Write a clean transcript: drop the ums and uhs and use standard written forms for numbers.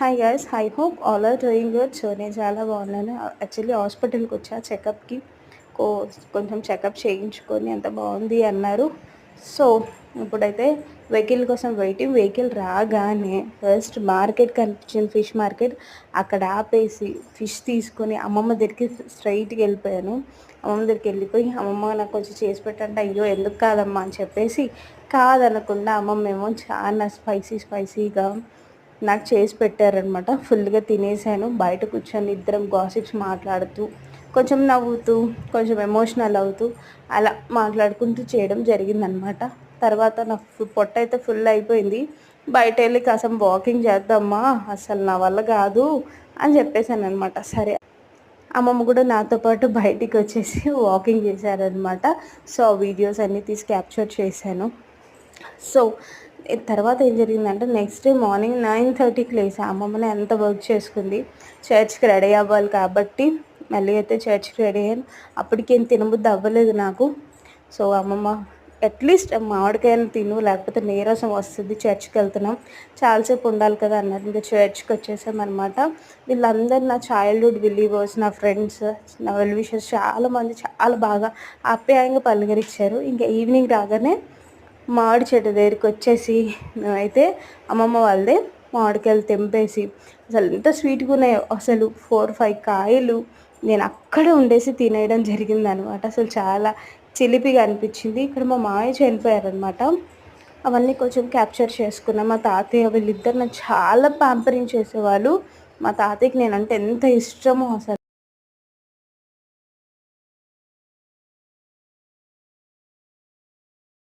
Hi guys, I hope all are doing good. So నేను చాలా బాగున్నాను. యాక్చువల్లీ హాస్పిటల్కి వచ్చా చెకప్కి. కో కొంచెం చెకప్ చేయించుకొని అంత బాగుంది అన్నారు. సో ఇప్పుడైతే వెహికల్ కోసం వెయిటింగ్. వెహికల్ రాగానే ఫస్ట్ మార్కెట్ కనిపించింది, ఫిష్ మార్కెట్. అక్కడ ఆపేసి ఫిష్ తీసుకొని అమ్మమ్మ దగ్గరికి స్ట్రైట్కి వెళ్ళిపోయాను. అమ్మమ్మ దగ్గరికి వెళ్ళిపోయి, అమ్మమ్మ నాకు కొంచెం చేసి పెట్టంటే, అయ్యో ఎందుకు కాదమ్మా అని చెప్పేసి కాదనకుండా అమ్మమ్మ ఏమో చాలా స్పైసీగా నాకు చేసి పెట్టారనమాట. ఫుల్గా తినేసాను. బయట కూర్చొని ఇద్దరం గాసిప్స్ మాట్లాడుతూ, కొంచెం నవ్వుతూ, కొంచెం ఎమోషనల్ అవుతూ అలా మాట్లాడుకుంటూ చేయడం జరిగిందనమాట. తర్వాత నా పొట్ట అయితే ఫుల్ అయిపోయింది. బయట వెళ్ళి కాసం వాకింగ్ చేద్దామా, అసలు నా వల్ల కాదు అని చెప్పేసాను అనమాట. సరే, అమ్మమ్మ కూడా నాతో పాటు బయటికి వచ్చేసి వాకింగ్ చేశారనమాట. సో ఆ వీడియోస్ అన్నీ తీసి క్యాప్చర్ చేశాను. సో తర్వాత ఏం జరిగిందంటే, నెక్స్ట్ డే మార్నింగ్ 9:30కి లేసా. అమ్మమ్మనే అంత వర్క్ చేసుకుంది. చర్చ్కి రెడీ అవ్వాలి కాబట్టి మళ్ళీ అయితే చర్చ్కి రెడీ అయ్యాను. అప్పటికేం తినబుద్ధి అవ్వలేదు నాకు. సో అమ్మమ్మ, అట్లీస్ట్ మామిడికాయలు తిను, లేకపోతే నీరసం వస్తుంది, చర్చ్కి వెళ్తున్నాం, చాలాసేపు ఉండాలి కదా అన్నారు. ఇంకా చర్చ్కి వచ్చేసామన్నమాట. వీళ్ళందరూ నా చైల్డ్హుడ్ బిలీవర్స్, నా ఫ్రెండ్స్, నా వెల్ విషర్స్ చాలామంది చాలా బాగా ఆప్యాయంగా పలకరించారు. ఇంకా ఈవినింగ్ రాగానే మామిడి చెట్టు దగ్గరికి వచ్చేసి మేమైతే అమ్మమ్మ వాళ్ళదే మామిడికాయలు తెంపేసి, అసలు ఎంత స్వీట్గా ఉన్నాయో, అసలు 4-5 కాయలు నేను అక్కడే ఉండేసి తినేయడం జరిగిందనమాట. అసలు చాలా చిలిపిగా అనిపించింది. ఇక్కడ మా మామయ్య చనిపోయారనమాట. అవన్నీ కొంచెం క్యాప్చర్ చేసుకున్నాం. మా తాతయ్య వీళ్ళిద్దరు నన్ను చాలా ప్యాంపరింగ్ చేసేవాళ్ళు. మా తాతయ్యకి నేనంటే ఎంత ఇష్టమో అసలు.